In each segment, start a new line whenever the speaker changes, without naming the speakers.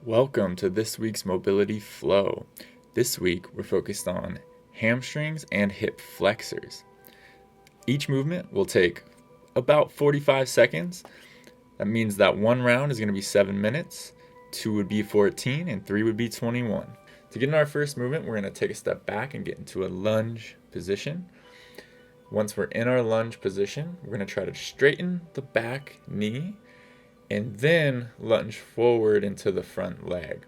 Welcome to this week's Mobility Flow. This week we're focused on hamstrings and hip flexors. Each movement will take about 45 seconds. That means that one round is going to be 7 minutes, 2 would be 14, and 3 would be 21. To get in our first movement, we're going to take a step back and get into a lunge position. Once we're in our lunge position, we're going to try to straighten the back knee and then lunge forward into the front leg.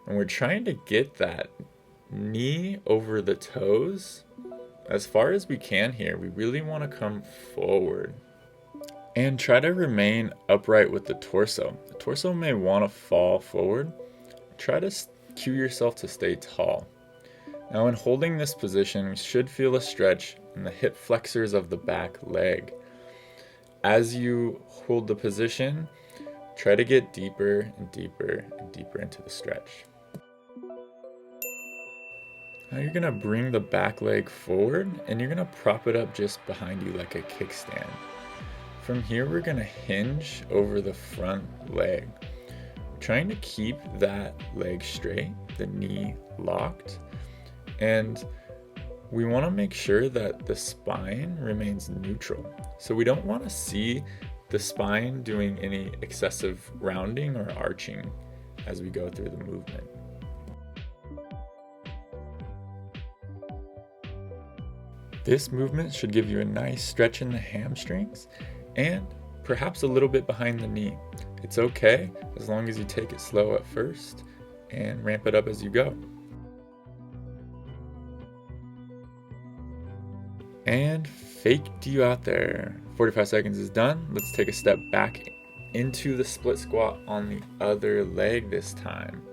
And we're trying to get that knee over the toes as far as we can here. We really want to come forward and try to remain upright with the torso. The torso may want to fall forward. Try to cue yourself to stay tall. Now in holding this position, we should feel a stretch in the hip flexors of the back leg. As you hold the position, try to get deeper and deeper and deeper into the stretch. Now you're going to bring the back leg forward and you're going to prop it up just behind you like a kickstand. From here, we're going to hinge over the front leg, trying to keep that leg straight, the knee locked, and we want to make sure that the spine remains neutral. So we don't want to see the spine doing any excessive rounding or arching as we go through the movement. This movement should give you a nice stretch in the hamstrings and perhaps a little bit behind the knee. It's okay as long as you take it slow at first and ramp it up as you go. And faked you out there. 45 seconds is done. Let's take a step back into the split squat on the other leg this time.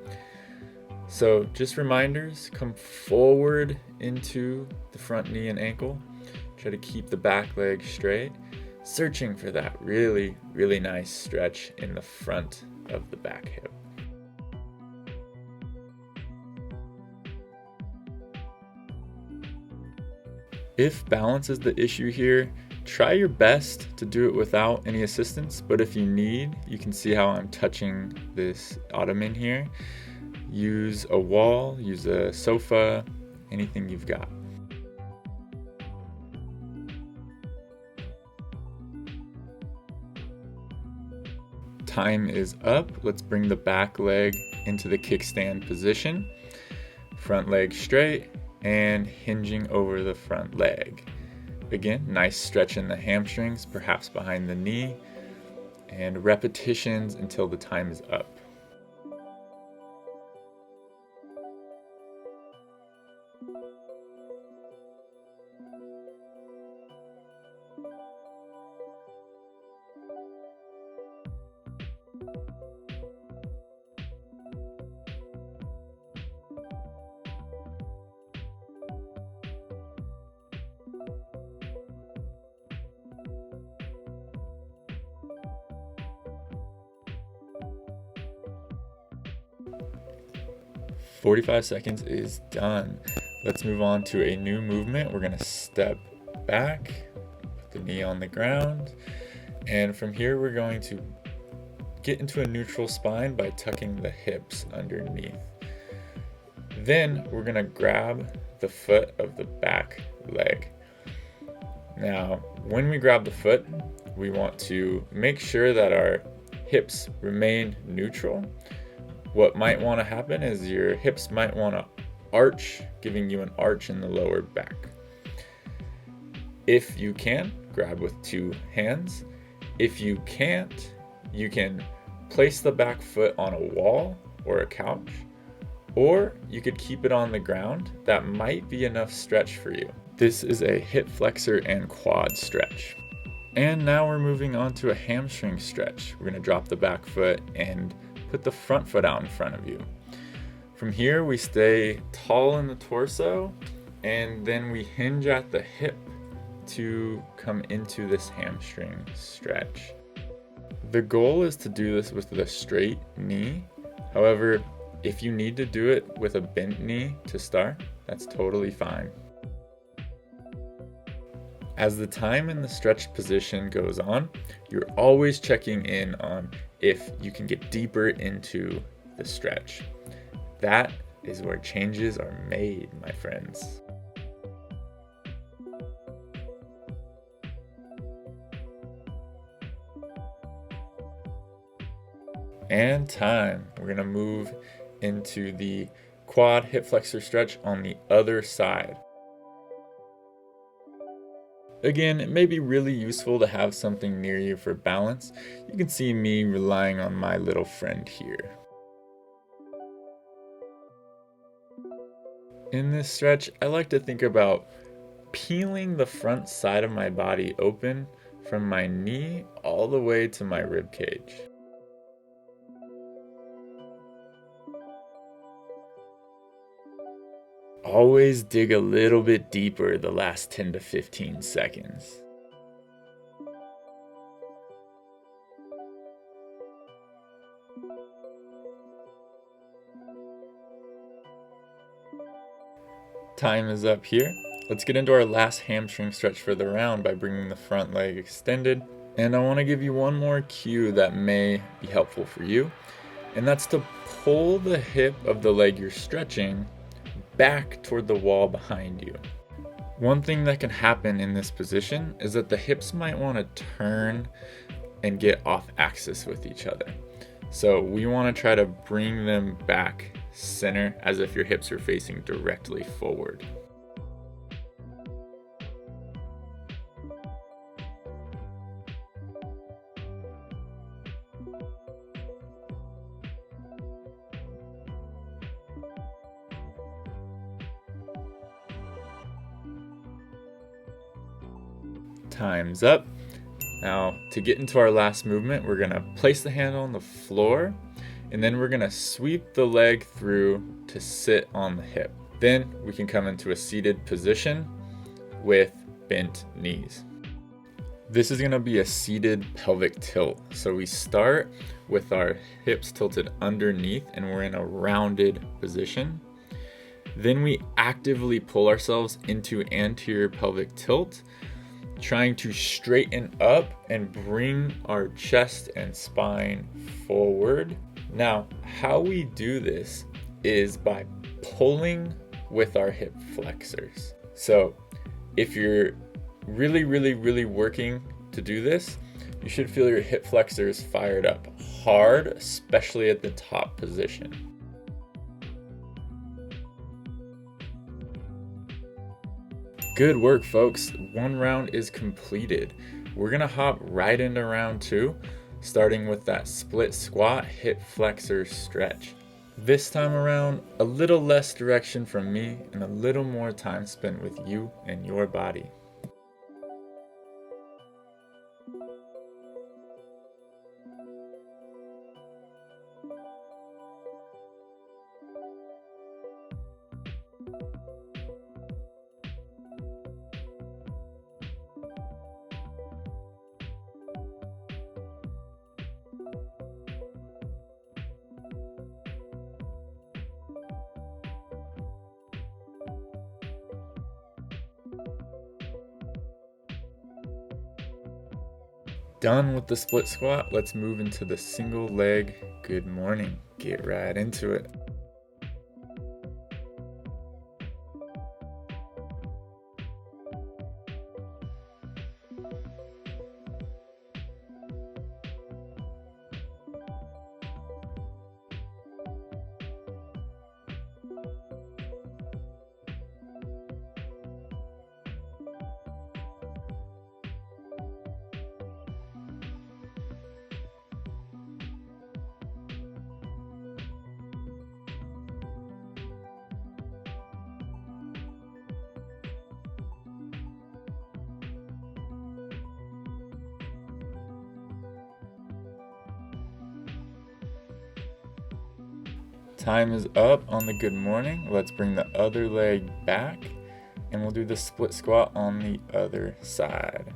So just reminders, come forward into the front knee and ankle. Try to keep the back leg straight, searching for that really, really nice stretch in the front of the back hip. If balance is the issue here, try your best to do it without any assistance, but if you need, you can see how I'm touching this ottoman here. Use a wall, use a sofa, anything you've got. Time is up. Let's bring the back leg into the kickstand position. Front leg straight and hinging over the front leg. Again, nice stretch in the hamstrings, perhaps behind the knee, and repetitions until the time is up. "45 seconds is done. Let's move on to a new movement. We're going to step back, put the knee on the ground, and from here we're going to get into a neutral spine by tucking the hips underneath. Then we're going to grab the foot of the back leg. Now, when we grab the foot, we want to make sure that our hips remain neutral. What might want to happen is your hips might want to arch, giving you an arch in the lower back. If you can, grab with 2 hands. If you can't, you can place the back foot on a wall or a couch, or you could keep it on the ground. That might be enough stretch for you. This is a hip flexor and quad stretch. And now we're moving on to a hamstring stretch. We're going to drop the back foot and put the front foot out in front of you. From here, we stay tall in the torso, and then we hinge at the hip to come into this hamstring stretch. The goal is to do this with the straight knee. However, if you need to do it with a bent knee to start, that's totally fine. As the time in the stretched position goes on, you're always checking in on if you can get deeper into the stretch. That is where changes are made, my friends. And time. We're going to move into the quad hip flexor stretch on the other side. Again, it may be really useful to have something near you for balance. You can see me relying on my little friend here. In this stretch, I like to think about peeling the front side of my body open from my knee all the way to my rib cage. Always dig a little bit deeper the last 10 to 15 seconds. Time is up here. Let's get into our last hamstring stretch for the round by bringing the front leg extended. And I want to give you one more cue that may be helpful for you, and that's to pull the hip of the leg you're stretching back toward the wall behind you. One thing that can happen in this position is that the hips might want to turn and get off axis with each other. So we want to try to bring them back center as if your hips are facing directly forward. Time's up. Now, to get into our last movement, we're going to place the hand on the floor, and then we're going to sweep the leg through to sit on the hip. Then we can come into a seated position with bent knees. This is going to be a seated pelvic tilt. So we start with our hips tilted underneath, and we're in a rounded position. Then we actively pull ourselves into anterior pelvic tilt, trying to straighten up and bring our chest and spine forward. Now, how we do this is by pulling with our hip flexors. So if you're really working to do this, you should feel your hip flexors fired up hard, especially at the top position. Good work, folks. One round is completed. We're gonna hop right into round two, starting with that split squat hip flexor stretch. This time around, a little less direction from me and a little more time spent with you and your body. Done with the split squat, let's move into the single leg good morning. Get right into it. Time is up on the good morning. Let's bring the other leg back and we'll do the split squat on the other side.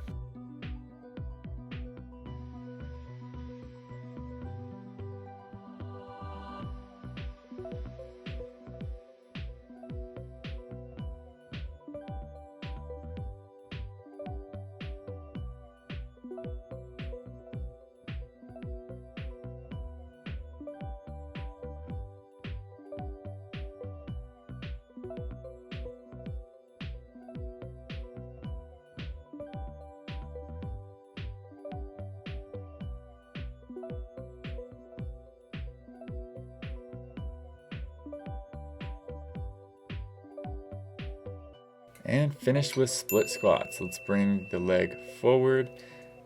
And finished with split squats. Let's bring the leg forward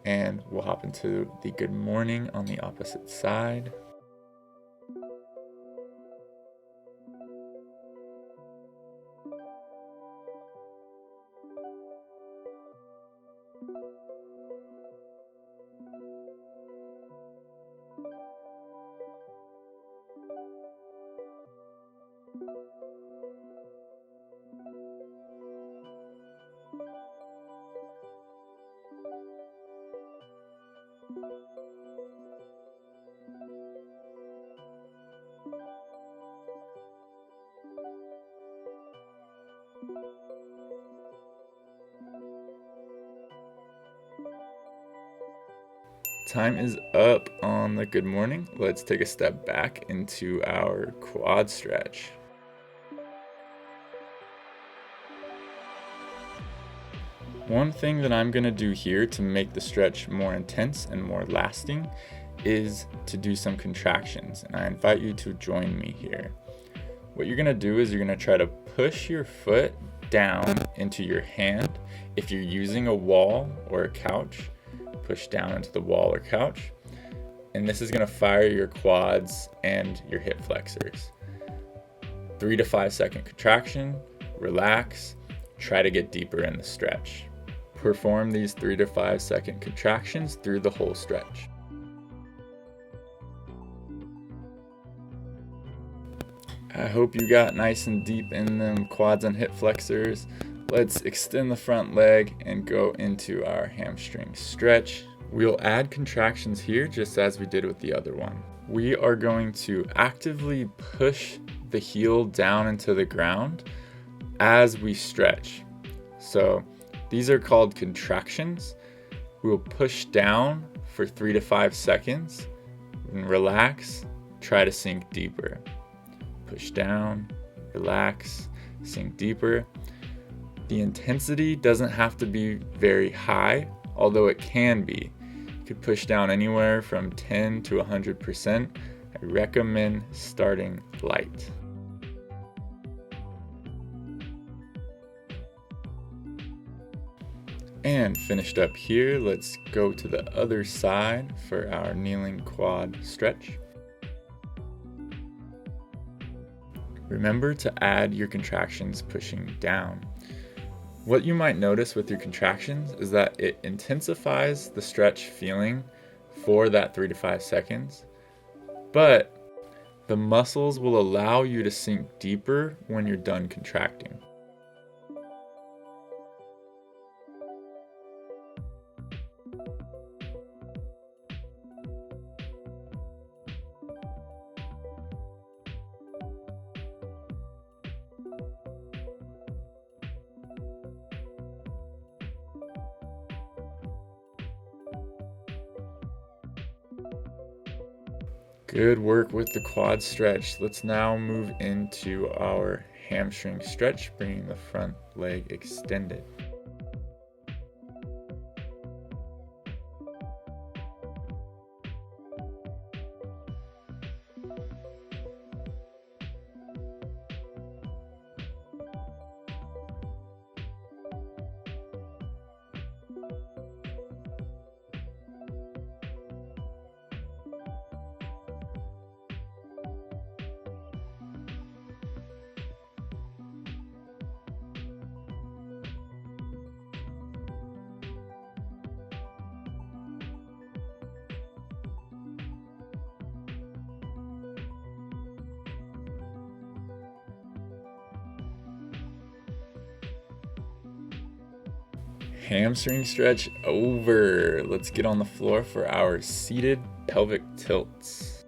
and we'll hop into the good morning on the opposite side. Time is up on the good morning. Let's take a step back into our quad stretch. One thing that I'm going to do here to make the stretch more intense and more lasting is to do some contractions, and I invite you to join me here. What you're going to do is you're going to try to push your foot down into your hand. If you're using a wall or a couch, push down into the wall or couch, and this is going to fire your quads and your hip flexors. 3 to 5 second contraction, relax, try to get deeper in the stretch. Perform these 3 to 5 second contractions through the whole stretch. I hope you got nice and deep in them quads and hip flexors. Let's extend the front leg and go into our hamstring stretch. We'll add contractions here just as we did with the other one. We are going to actively push the heel down into the ground as we stretch. So these are called contractions. We'll push down for 3 to 5 seconds and relax, try to sink deeper. Push down, relax, sink deeper. The intensity doesn't have to be very high, although it can be. You could push down anywhere from 10 to 100%. I recommend starting light. And finished up here, let's go to the other side for our kneeling quad stretch. Remember to add your contractions pushing down. What you might notice with your contractions is that it intensifies the stretch feeling for that 3 to 5 seconds, but the muscles will allow you to sink deeper when you're done contracting. Good work with the quad stretch. Let's now move into our hamstring stretch, bringing the front leg extended. Hamstring stretch over. Let's get on the floor for our seated pelvic tilts.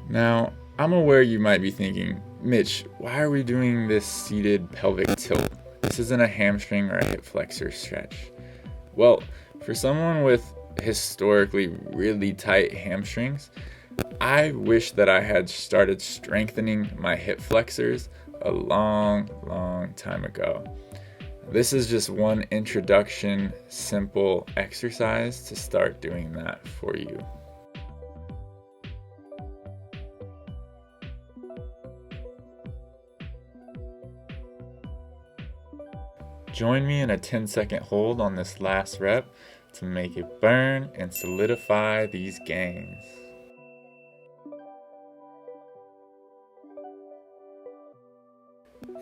Now, I'm aware you might be thinking, Mitch, why are we doing this seated pelvic tilt? This isn't a hamstring or a hip flexor stretch. Well, for someone with historically really tight hamstrings, I wish that I had started strengthening my hip flexors a long time ago. This is just one introduction, simple exercise to start doing that for you. Join me in a 10-second hold on this last rep to make it burn and solidify these gains.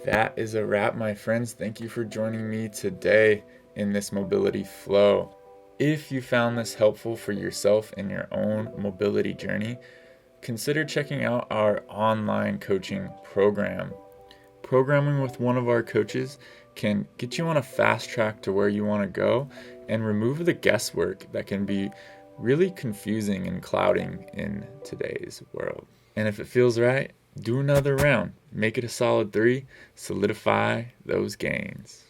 That is a wrap, my friends. Thank you for joining me today in this mobility flow. If you found this helpful for yourself in your own mobility journey, consider checking out our online coaching program. Programming with one of our coaches can get you on a fast track to where you want to go and remove the guesswork that can be really confusing and clouding in today's world. And if it feels right, do another round. Make it a solid 3. Solidify those gains.